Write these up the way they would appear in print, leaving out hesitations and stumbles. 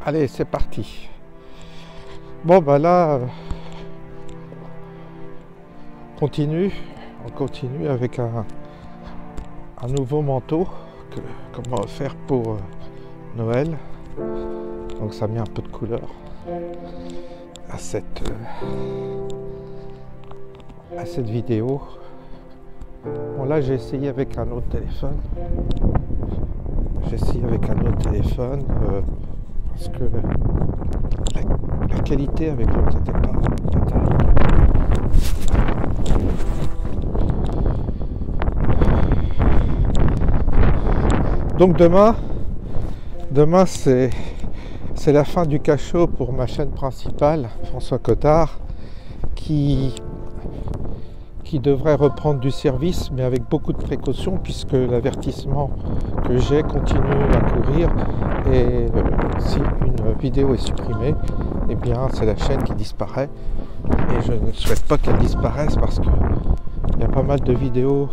Allez, c'est parti. Bon, bah là, on continue avec un nouveau manteau qu'on va faire pour Noël. Donc ça met un peu de couleur à cette vidéo. Bon, là j'ai essayé avec un autre téléphone. Parce que la qualité avec l'autre n'était pas terrible. Donc demain c'est la fin du cachot pour ma chaîne principale, François Cottard, qui devrait reprendre du service, mais avec beaucoup de précautions, puisque l'avertissement que j'ai continue à courir, et si une vidéo est supprimée, eh bien c'est la chaîne qui disparaît, et je ne souhaite pas qu'elle disparaisse, parce qu'il y a pas mal de vidéos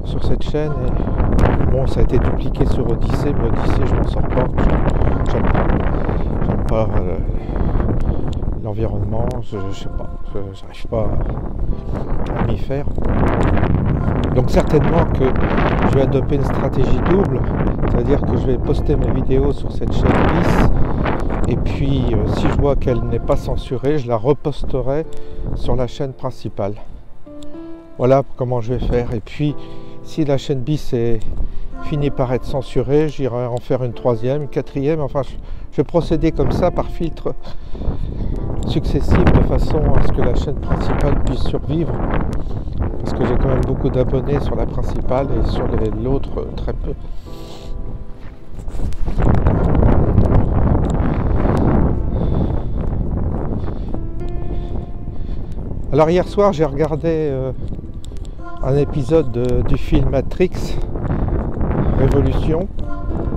sur cette chaîne, et bon, ça a été dupliqué sur Odyssée, mais Odyssée je m'en sors pas, j'aime pas l'environnement, je sais pas, j'arrive pas à m'y faire. Donc certainement que je vais adopter une stratégie double, c'est-à-dire que je vais poster mes vidéos sur cette chaîne bis, et puis si je vois qu'elle n'est pas censurée, je la reposterai sur la chaîne principale. Voilà comment je vais faire. Et puis si la chaîne bis finit par être censurée, j'irai en faire une troisième, une quatrième, enfin je vais procéder comme ça par filtre successifs, de façon à ce que la chaîne principale puisse survivre, parce que j'ai quand même beaucoup d'abonnés sur la principale et sur l'autre très peu. Alors hier soir j'ai regardé un épisode du film Matrix Révolution,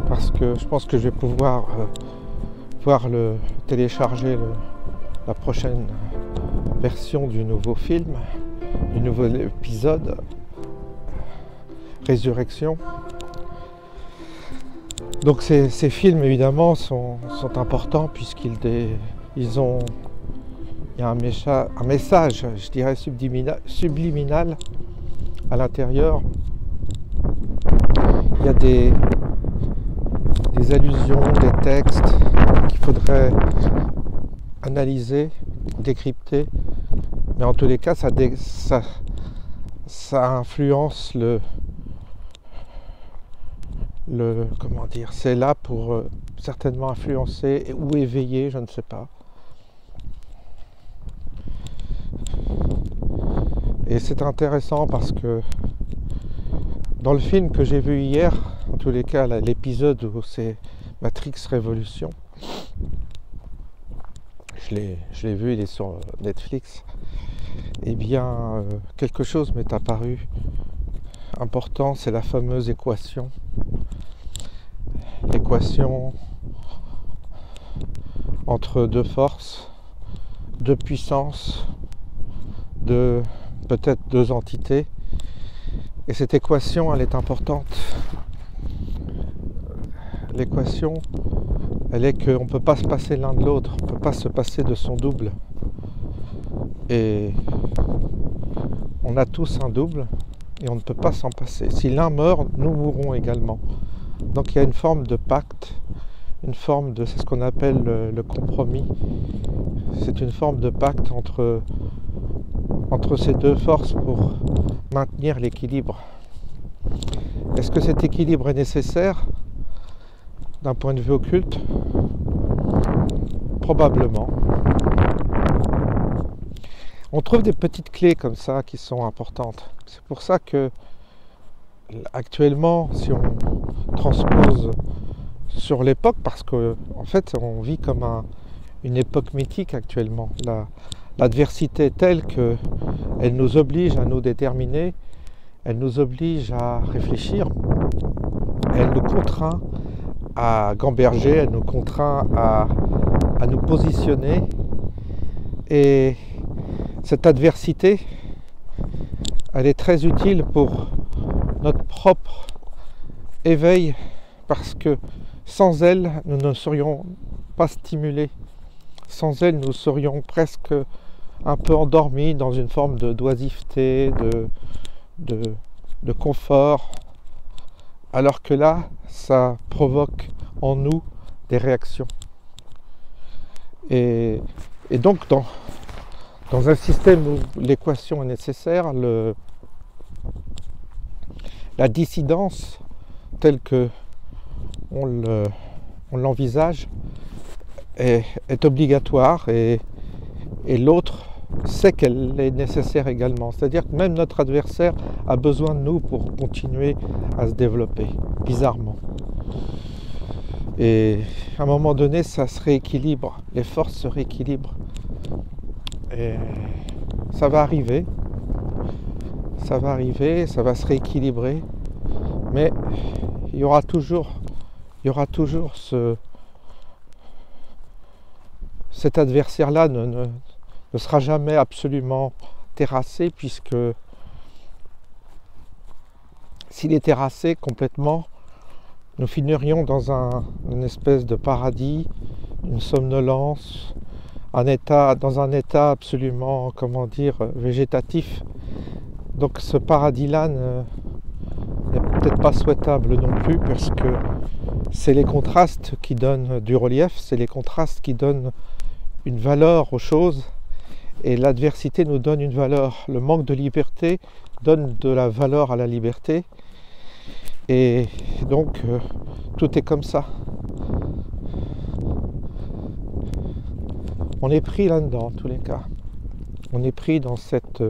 parce que je pense que je vais pouvoir télécharger la prochaine version du nouveau film, du nouveau épisode Résurrection. Donc ces films évidemment sont importants, puisqu'il y a un message, je dirais subliminal à l'intérieur. Il y a des allusions, des textes qu'il faudrait analyser, décrypter, mais en tous les cas ça influence comment dire, c'est là pour certainement influencer ou éveiller, je ne sais pas. Et c'est intéressant parce que dans le film que j'ai vu hier, en tous les cas l'épisode où c'est Matrix Révolution, je l'ai vu, il est sur Netflix, eh bien quelque chose m'est apparu important, c'est la fameuse équation. L'équation entre deux forces, deux puissances, peut-être deux entités. Et cette équation, elle est importante. L'équation, elle est qu'on ne peut pas se passer l'un de l'autre, on ne peut pas se passer de son double. Et on a tous un double et on ne peut pas s'en passer. Si l'un meurt, nous mourrons également. Donc il y a une forme de pacte, c'est ce qu'on appelle le compromis. C'est une forme de pacte entre ces deux forces pour maintenir l'équilibre. Est-ce que cet équilibre est nécessaire d'un point de vue occulte? Probablement. On trouve des petites clés comme ça qui sont importantes. C'est pour ça que actuellement, si on transpose sur l'époque, parce que en fait on vit comme une époque mythique actuellement, l'adversité est telle qu'elle nous oblige à nous déterminer, elle nous oblige à réfléchir, elle nous contraint à gamberger, elle nous contraint à nous positionner. Et cette adversité, elle est très utile pour notre propre éveil, parce que sans elle, nous ne serions pas stimulée. Sans elle, nous serions presque un peu endormis dans une forme d'oisiveté, de confort. Alors que là, ça provoque en nous des réactions. Et donc, dans un système où l'équation est nécessaire, la dissidence telle que on l'envisage est obligatoire et l'autre sait qu'elle est nécessaire également. C'est-à-dire que même notre adversaire a besoin de nous pour continuer à se développer, bizarrement. Et à un moment donné, ça se rééquilibre, les forces se rééquilibrent. Et ça va arriver, ça va se rééquilibrer, mais il y aura toujours cet adversaire-là ne sera jamais absolument terrassé, puisque s'il est terrassé complètement, nous finirions dans une espèce de paradis, une somnolence, dans un état absolument, végétatif. Donc ce paradis-là n'est peut-être pas souhaitable non plus, parce que c'est les contrastes qui donnent du relief, c'est les contrastes qui donnent une valeur aux choses, et l'adversité nous donne une valeur. Le manque de liberté donne de la valeur à la liberté, et donc tout est comme ça. On est pris là-dedans, en tous les cas. On est pris dans cette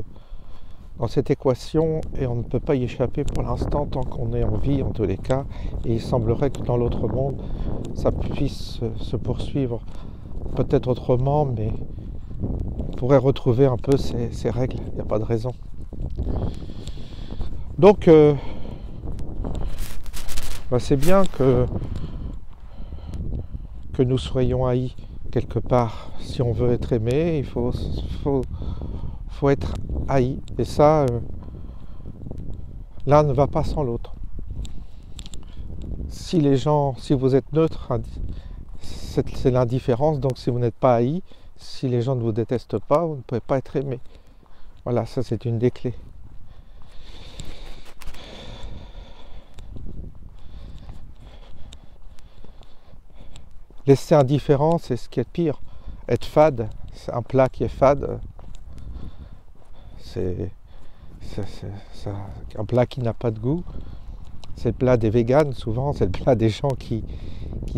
équation, et on ne peut pas y échapper pour l'instant tant qu'on est en vie, en tous les cas. Et il semblerait que dans l'autre monde, ça puisse se poursuivre peut-être autrement, mais on pourrait retrouver un peu ces règles. Il n'y a pas de raison. Donc, c'est bien que nous soyons haïs quelque part. Si on veut être aimé, il faut être haï. Et ça, l'un ne va pas sans l'autre. Si vous êtes neutre, c'est l'indifférence. Donc si vous n'êtes pas haï, si les gens ne vous détestent pas, vous ne pouvez pas être aimé. Voilà, ça c'est une des clés. Laisser indifférent, c'est ce qui est pire. Être fade, c'est un plat qui est fade. C'est un plat qui n'a pas de goût. C'est le plat des véganes, souvent. C'est le plat des gens qui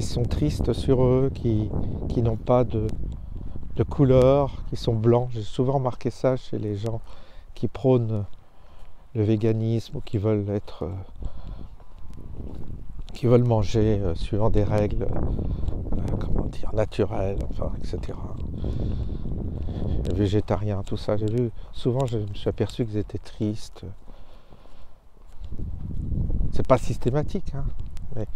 sont tristes sur eux, qui n'ont pas de couleur, qui sont blancs. J'ai souvent remarqué ça chez les gens qui prônent le véganisme ou qui veulent manger suivant des règles naturelles, etc. Végétariens, tout ça. J'ai vu, souvent je me suis aperçu qu'ils étaient tristes. C'est pas systématique, mais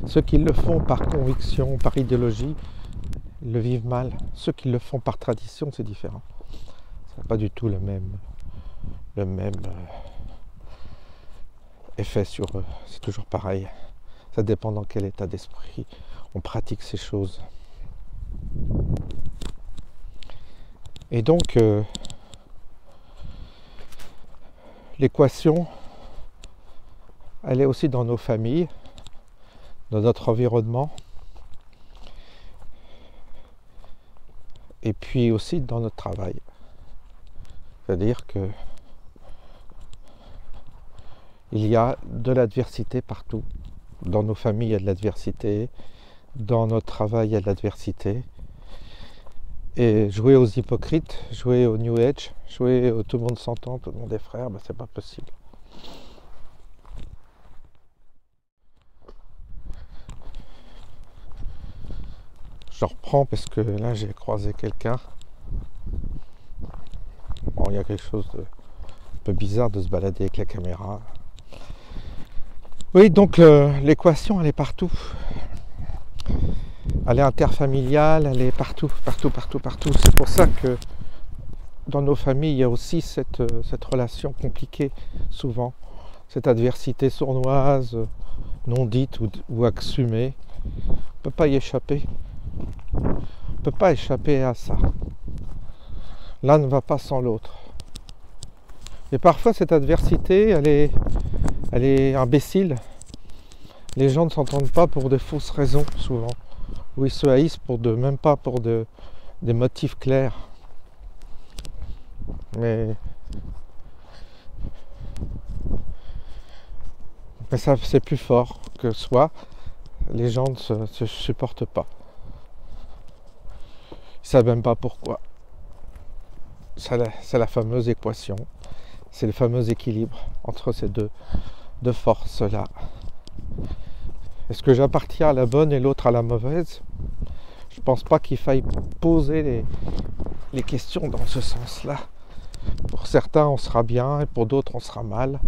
ceux qui le font par conviction, par idéologie, ils le vivent mal. Ceux qui le font par tradition, c'est différent. Ça n'a pas du tout le même effet sur eux. C'est toujours pareil. Ça dépend dans quel état d'esprit on pratique ces choses. Et donc, l'équation, elle est aussi dans nos familles, dans notre environnement, et puis aussi dans notre travail. C'est-à-dire que il y a de l'adversité partout. Dans nos familles, il y a de l'adversité. Dans notre travail, il y a de l'adversité. Et jouer aux hypocrites, jouer au New Age, jouer au tout le monde s'entend, tout le monde est frère, c'est pas possible. Je reprends parce que là j'ai croisé quelqu'un. Bon, il y a quelque chose de un peu bizarre de se balader avec la caméra. Oui, donc l'équation, elle est partout. Elle est interfamiliale, elle est partout. C'est pour ça que dans nos familles, il y a aussi cette relation compliquée, souvent. Cette adversité sournoise, non dite ou assumée. On ne peut pas y échapper. peut pas échapper à ça. L'un ne va pas sans l'autre. Et parfois cette adversité, elle est imbécile. Les gens ne s'entendent pas pour de fausses raisons, souvent. Ou ils se haïssent même pas pour des motifs clairs. Mais ça, c'est plus fort que soi. Les gens ne se supportent pas. Ils ne savent même pas pourquoi. C'est la fameuse équation. C'est le fameux équilibre entre ces deux forces-là. Est-ce que j'appartiens à la bonne et l'autre à la mauvaise? Je ne pense pas qu'il faille poser les questions dans ce sens-là. Pour certains, on sera bien et pour d'autres, on sera mal.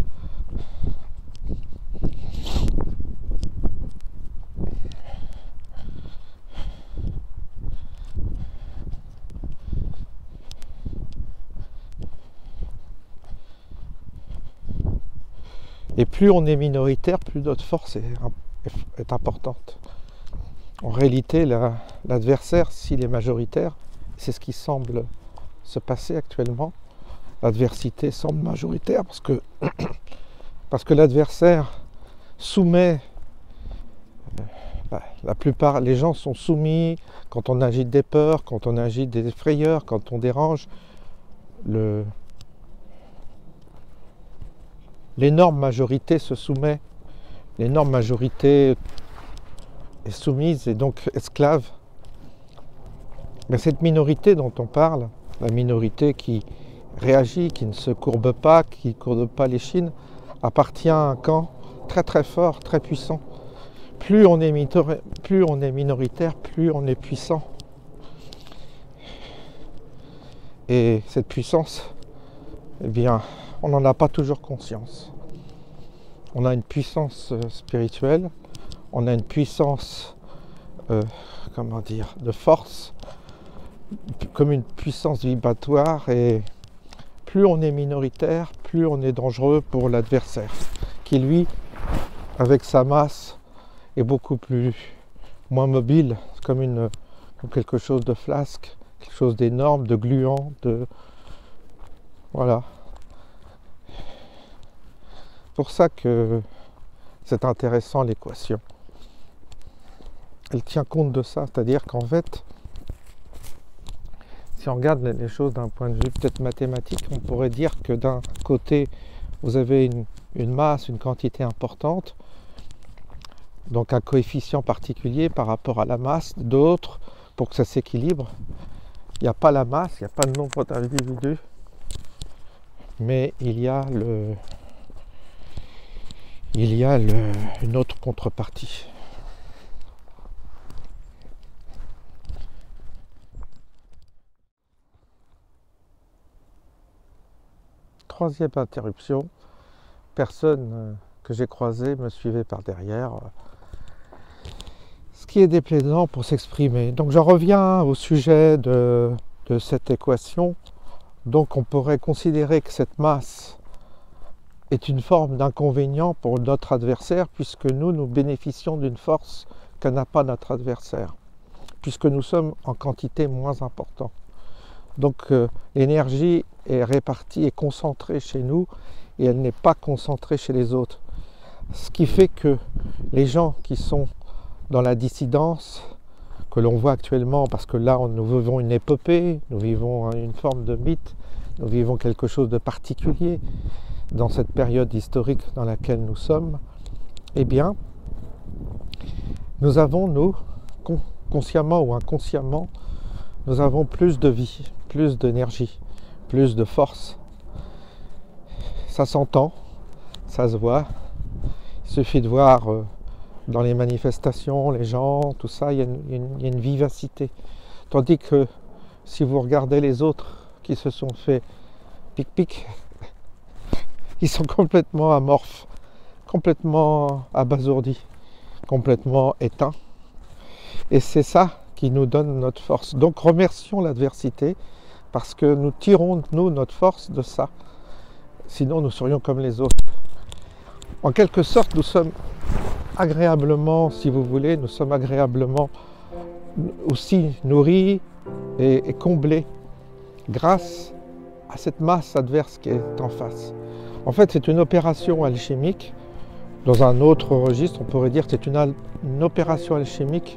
Et plus on est minoritaire, plus notre force est importante. En réalité, l'adversaire, s'il est majoritaire, c'est ce qui semble se passer actuellement, l'adversité semble majoritaire parce que l'adversaire soumet, la plupart, les gens sont soumis quand on agite des peurs, quand on agite des frayeurs, quand on dérange. L'énorme majorité se soumet, l'énorme majorité est soumise et donc esclave. Mais cette minorité dont on parle, la minorité qui réagit, qui ne se courbe pas, qui ne courbe pas les chines, appartient à un camp très très fort, très puissant. Plus on est minoritaire, plus on est puissant. Et cette puissance, eh bien, on n'en a pas toujours conscience. On a une puissance spirituelle, on a une puissance, de force, comme une puissance vibratoire, et plus on est minoritaire, plus on est dangereux pour l'adversaire, qui lui, avec sa masse, est beaucoup moins mobile, comme quelque chose de flasque, quelque chose d'énorme, de gluant, voilà. C'est pour ça que c'est intéressant l'équation. Elle tient compte de ça, c'est-à-dire qu'en fait, si on regarde les choses d'un point de vue peut-être mathématique, on pourrait dire que d'un côté, vous avez une masse, une quantité importante, donc un coefficient particulier par rapport à la masse, d'autres, pour que ça s'équilibre, il n'y a pas la masse, il n'y a pas le nombre d'individus, mais il y a une autre contrepartie. Troisième interruption, personne que j'ai croisé me suivait par derrière, ce qui est déplaisant pour s'exprimer. Donc j'en reviens au sujet de cette équation. Donc on pourrait considérer que cette masse est une forme d'inconvénient pour notre adversaire, puisque nous bénéficions d'une force que n'a pas notre adversaire, puisque nous sommes en quantité moins importante. Donc l'énergie est répartie et concentrée chez nous, et elle n'est pas concentrée chez les autres. Ce qui fait que les gens qui sont dans la dissidence, que l'on voit actuellement, parce que là nous vivons une épopée, nous vivons une forme de mythe, nous vivons quelque chose de particulier dans cette période historique dans laquelle nous sommes, eh bien, nous avons, consciemment ou inconsciemment, nous avons plus de vie, plus d'énergie, plus de force. Ça s'entend, ça se voit. Il suffit de voir dans les manifestations, les gens, tout ça, il y a une vivacité. Tandis que si vous regardez les autres qui se sont fait pic-pic, ils sont complètement amorphes, complètement abasourdis, complètement éteints. Et c'est ça qui nous donne notre force. Donc remercions l'adversité, parce que nous tirons, nous, notre force de ça. Sinon, nous serions comme les autres. En quelque sorte, nous sommes agréablement, si vous voulez, nous sommes agréablement aussi nourri et comblé grâce à cette masse adverse qui est en face. En fait, c'est une opération alchimique. Dans un autre registre, on pourrait dire que c'est une opération alchimique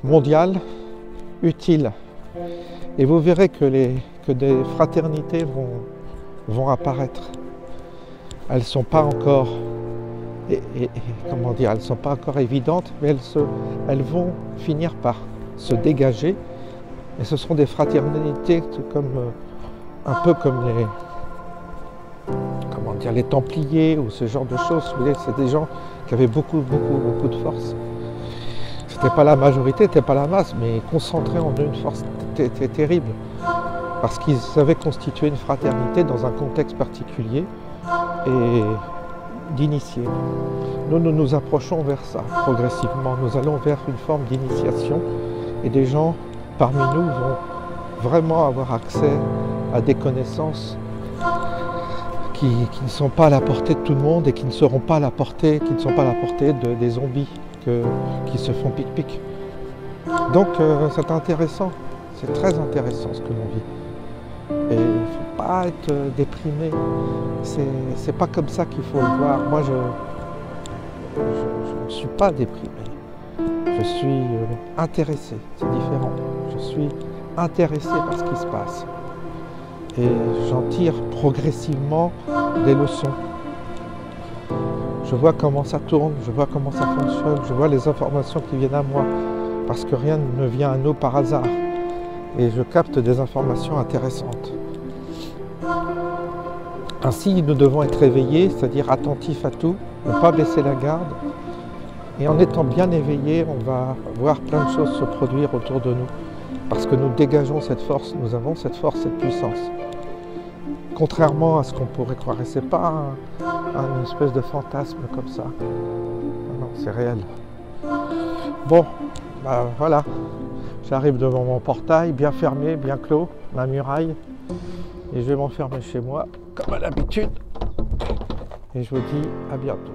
mondiale, utile. Et vous verrez que des fraternités vont apparaître. Elles ne sont pas encore, comment dire, elles sont pas encore évidentes, mais elles vont finir par se dégager. Et ce seront des fraternités un peu comme les Templiers ou ce genre de choses. Vous voyez, c'est des gens qui avaient beaucoup de force. C'était pas la majorité, c'était pas la masse, mais concentrés en eux une force terrible. Parce qu'ils savaient constituer une fraternité dans un contexte particulier et d'initier. Nous nous approchons vers ça progressivement. Nous allons vers une forme d'initiation et des gens parmi nous vont vraiment avoir accès à des connaissances qui ne sont pas à la portée de tout le monde et qui ne seront pas à la portée, des zombies qui se font pic-pic. Donc c'est intéressant, c'est très intéressant ce que l'on vit. Et il ne faut pas être déprimé, c'est pas comme ça qu'il faut le voir. Moi je ne suis pas déprimé, je suis intéressé, c'est différent. Je suis intéressé par ce qui se passe. Et j'en tire progressivement des leçons. Je vois comment ça tourne, je vois comment ça fonctionne, je vois les informations qui viennent à moi, parce que rien ne vient à nous par hasard. Et je capte des informations intéressantes. Ainsi, nous devons être éveillés, c'est-à-dire attentifs à tout, ne pas baisser la garde. Et en étant bien éveillés, on va voir plein de choses se produire autour de nous. Parce que nous dégageons cette force, nous avons cette force, cette puissance. Contrairement à ce qu'on pourrait croire, et c'est pas une espèce de fantasme comme ça. Non, c'est réel. Bon, bah voilà. J'arrive devant mon portail, bien fermé, bien clos, ma muraille. Et je vais m'enfermer chez moi, comme à l'habitude. Et je vous dis à bientôt.